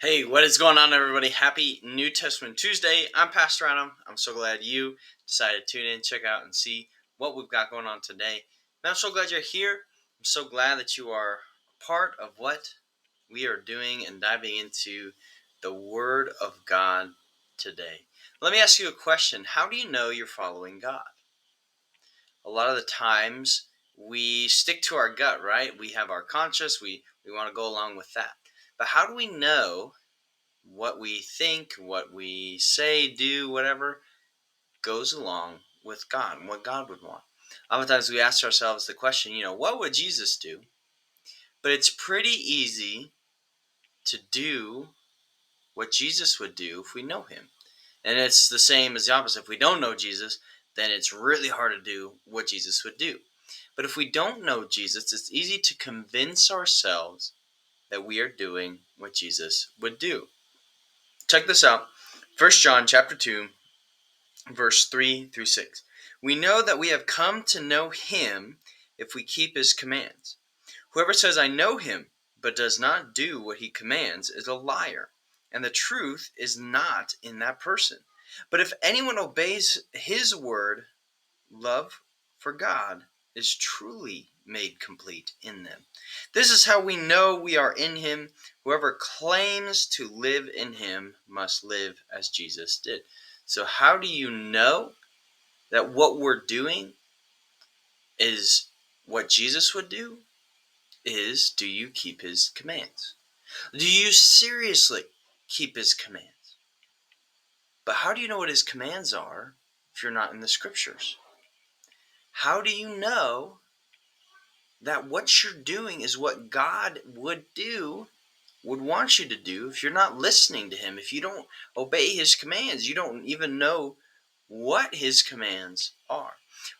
Hey, what is going on, everybody? Happy New Testament Tuesday. I'm Pastor Adam. I'm so glad you decided to tune in, check out, and see what we've got going on today. Man, I'm so glad you're here. I'm so glad that you are a part of what we are doing and diving into the Word of God today. Let me ask you a question. How do you know you're following God? A lot of the times we stick to our gut, right? We have our conscience. We want to go along with that. But how do we know what we think, what we say, do, whatever, goes along with God and what God would want? Oftentimes we ask ourselves the question, what would Jesus do? But it's pretty easy to do what Jesus would do if we know him. And it's the same as the opposite. If we don't know Jesus, then it's really hard to do what Jesus would do. But if we don't know Jesus, it's easy to convince ourselves that we are doing what Jesus would do. Check this out. 1 John chapter 2, verse 3 through 6. We know that we have come to know him if we keep his commands. Whoever says, I know him, but does not do what he commands is a liar, and the truth is not in that person. But if anyone obeys his word, love for God is truly made complete in them. This is how we know we are in him. Whoever claims to live in him must live as Jesus did. So how do you know that what we're doing is what Jesus would do? Do you keep his commands? Do you seriously keep his commands? But how do you know what his commands are if you're not in the scriptures? How do you know that what you're doing is what God would do, would want you to do, if you're not listening to him? If you don't obey his commands, you don't even know what his commands are.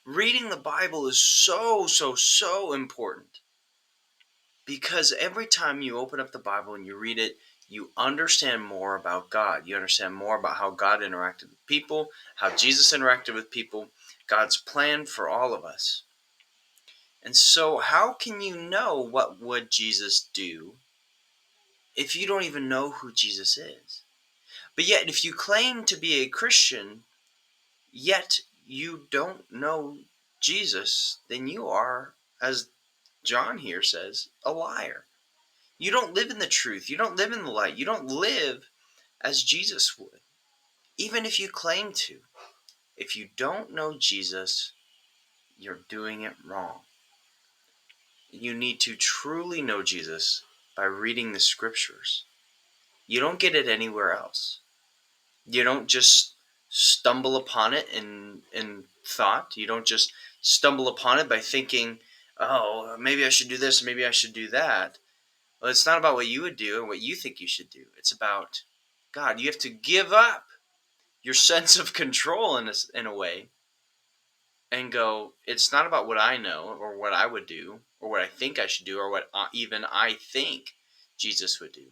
Reading the Bible is so important, because every time you open up the Bible and you read it, you understand more about God. You understand more about how God interacted with people, how Jesus interacted with people, God's plan for all of us. And so how can you know what would Jesus do if you don't even know who Jesus is? But yet, if you claim to be a Christian, yet you don't know Jesus, then you are, as John here says, a liar. You don't live in the truth. You don't live in the light. You don't live as Jesus would, even if you claim to. If you don't know Jesus, you're doing it wrong. You need to truly know Jesus by reading the scriptures. You don't get it anywhere else. You don't just stumble upon it in thought. You don't just stumble upon it by thinking, oh, maybe I should do this, maybe I should do that. Well, it's not about what you would do or what you think you should do. It's about God. You have to give up your sense of control in a way and go, it's not about what I know or what I would do or what I think I should do or what even I think Jesus would do,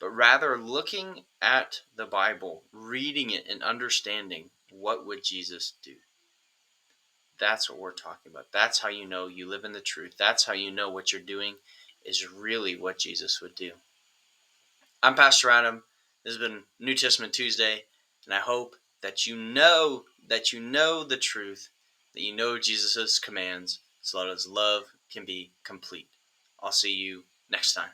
but rather looking at the Bible, reading it, and understanding what would Jesus do. That's what we're talking about. That's how you know you live in the truth. That's how you know what you're doing is really what Jesus would do. I'm Pastor Adam. This has been New Testament Tuesday, and I hope that you know the truth, that you know Jesus' commands, so that his love can be complete. I'll see you next time.